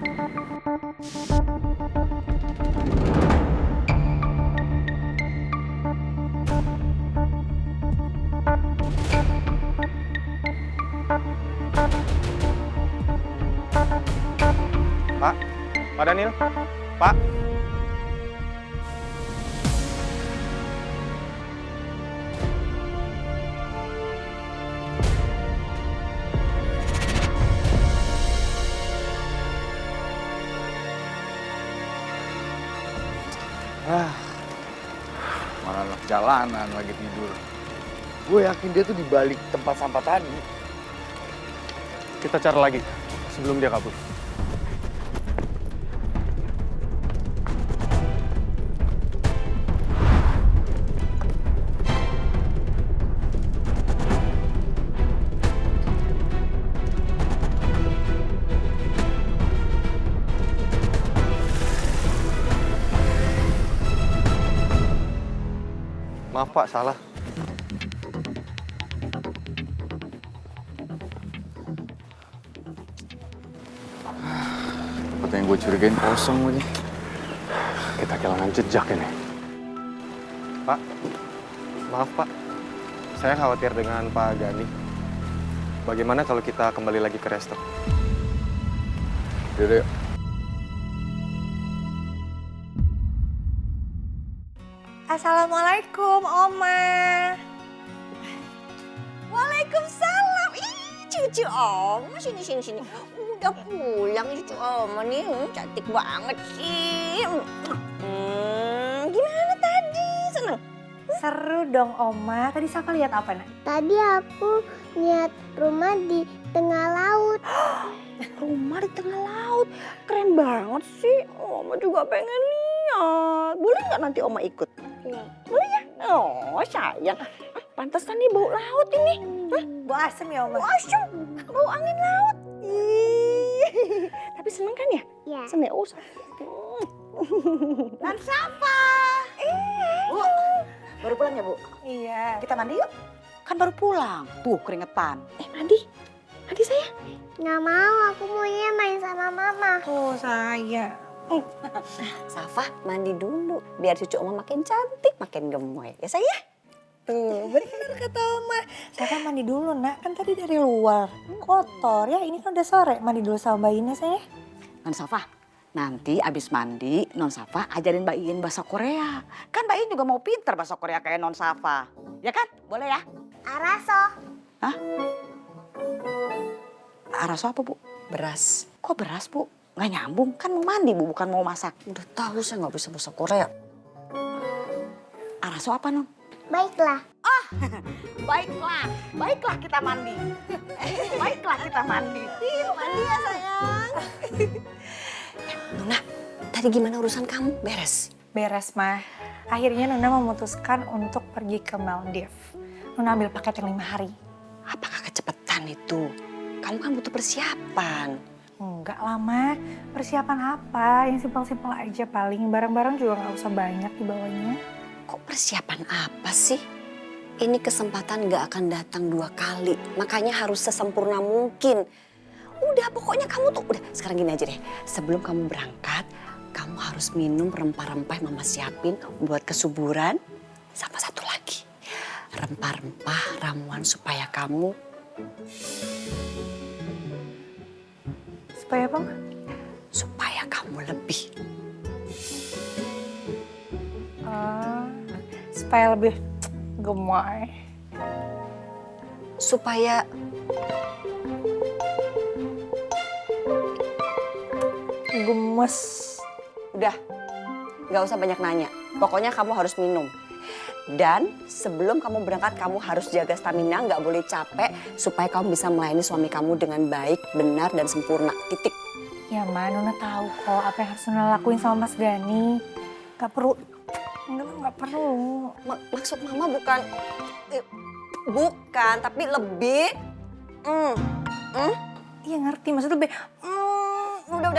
Pak Daniel, Pak. jalanan lagi tidur. Gue yakin dia tuh di balik tempat sampah tadi. Kita cari lagi sebelum dia kabur. Maaf Pak, salah. Seperti yang gue curigain kosong lagi. Kita kehilangan jejak ini. Pak, maaf Pak. Saya khawatir dengan Pak Gani. Bagaimana kalau kita kembali lagi ke resto? Yaudah, yuk. Assalamualaikum, Oma. Waalaikumsalam. Ih, cucu Oma, sini. Udah pulang cucu Oma nih, cantik banget sih. Gimana tadi? Seneng? Seru dong, Oma. Tadi Safa lihat apa, Nak? Tadi aku lihat rumah di tengah laut. Rumah di tengah laut? Keren banget sih. Oma juga pengen lihat. Boleh nggak nanti Oma ikut? Boleh ya? Oh, sayang. Pantesan nih bau laut ini. Bau asem ya, Oma? Bau asem. Bau angin laut. Tapi seneng kan ya? Iya. Seneng ya? Oh, Dan Safa. Bu, baru pulang ya, Bu? Iya. Kita mandi yuk. Kan baru pulang. Tuh, keringetan. Mandi. Mandi saya. Nggak mau, aku maunya main sama mama. Oh, saya. Safa, mandi dulu. Biar cucu Oma makin cantik, makin gemoy. Ya, saya? Tuh, bener kata Oma. Safa mandi dulu, Nak. Kan tadi dari luar. Kotor ya, ini kan udah sore. Mandi dulu sama Mbak Ines ya. Non Safa, nanti abis mandi, Non Safa ajarin Mbak Iin bahasa Korea. Kan Mbak Iin juga mau pinter bahasa Korea kayak Non Safa. Ya kan? Boleh ya? Araso. Hah? Araso apa, Bu? Beras. Kok beras, Bu? Nggak nyambung, kan mau mandi, Bu, bukan mau masak. Udah tahu saya nggak bisa bahasa Korea. Araso apa, Non? Baiklah. Oh, baiklah kita mandi. Baiklah kita mandi. Mandi ya sayang. Nuna, tadi gimana urusan kamu? Beres? Beres, Mah. Akhirnya Nuna memutuskan untuk pergi ke Maldives. Nuna ambil paket yang 5 hari. Apakah kecepatan itu? Kamu kan butuh persiapan. Enggak lama. Persiapan apa? Yang simpel-simpel aja paling. Barang-barang juga nggak usah banyak dibawanya. Kok persiapan apa sih? Ini kesempatan gak akan datang 2 kali. Makanya harus sesempurna mungkin. Udah pokoknya kamu tuh, udah sekarang gini aja deh. Sebelum kamu berangkat, kamu harus minum rempah-rempah yang Mama siapin buat kesuburan. Sama satu lagi, rempah-rempah ramuan supaya kamu... Supaya apa, Ma? Supaya kamu lebih. Supaya lebih gemoy. Supaya... gemes. Udah, gak usah banyak nanya. Pokoknya kamu harus minum. Dan sebelum kamu berangkat, kamu harus jaga stamina, gak boleh capek. Supaya kamu bisa melayani suami kamu dengan baik, benar, dan sempurna. Titik. Ya, Ma, Nona tahu kok apa yang harus Nona lakuin sama Mas Gani. Gak perlu. Nggak perlu. Maksud Mama bukan... bukan, tapi lebih... Iya ngerti, maksudnya lebih... Udah.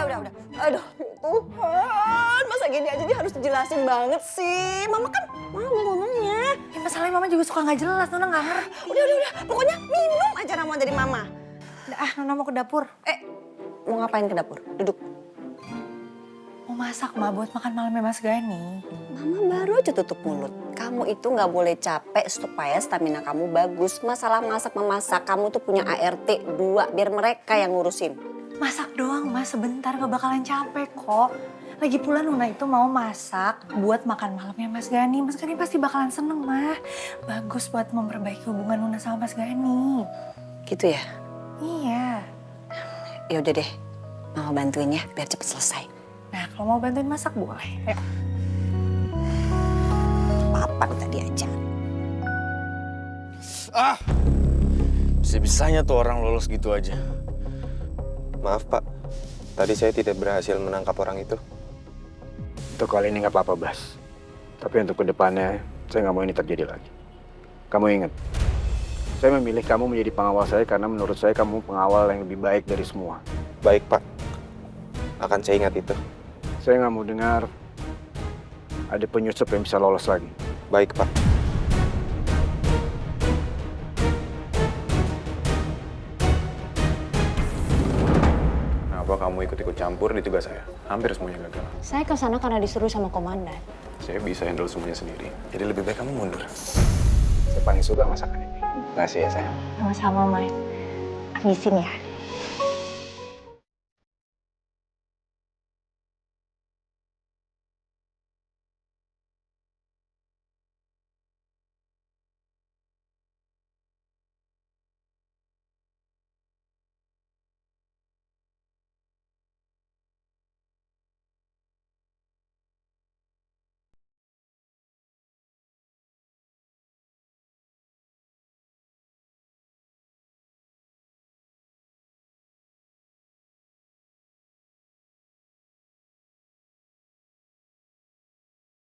Aduh, Tuhan. Masa gini aja dia harus dijelasin banget sih. Mama kan mau ngomongnya. Ya masalahnya Mama juga suka nggak jelas, Nona nggak ngerti. Udah. Pokoknya minum aja ramuan dari Mama. Nona mau ke dapur. Mau ngapain ke dapur? Duduk. Mau masak, Ma, buat makan malamnya Mas Gani. Mama baru aja tutup mulut. Kamu itu nggak boleh capek supaya stamina kamu bagus. Masalah memasak, kamu tuh punya ART 2, biar mereka yang ngurusin. Masak doang, Ma, sebentar gak bakalan capek kok. Lagi pula Nona itu mau masak buat makan malamnya Mas Gani. Mas Gani pasti bakalan seneng, Ma. Bagus buat memperbaiki hubungan Nona sama Mas Gani. Gitu ya? Iya. Ya udah deh, Mama bantuin ya biar cepet selesai. Nah, kalau mau bantuin masak boleh. Ayo. Papa tadi aja. Bisa-bisanya tuh orang lolos gitu aja. Maaf Pak, tadi saya tidak berhasil menangkap orang itu. Untuk kali ini nggak apa-apa, Bas. Tapi untuk kedepannya, saya nggak mau ini terjadi lagi. Kamu ingat, saya memilih kamu menjadi pengawal saya karena menurut saya kamu pengawal yang lebih baik dari semua. Baik Pak, akan saya ingat itu. Saya nggak mau dengar ada penyusup yang bisa lolos lagi. Baik Pak. Kenapa kamu ikut-ikut campur di tugas saya? Hampir semuanya gagal. Saya ke sana karena disuruh sama komandan. Saya bisa handle semuanya sendiri. Jadi lebih baik kamu mundur. Saya paling suka masakan ini. Makasih ya, sayang. Sama-sama, Mai. Habisin ya.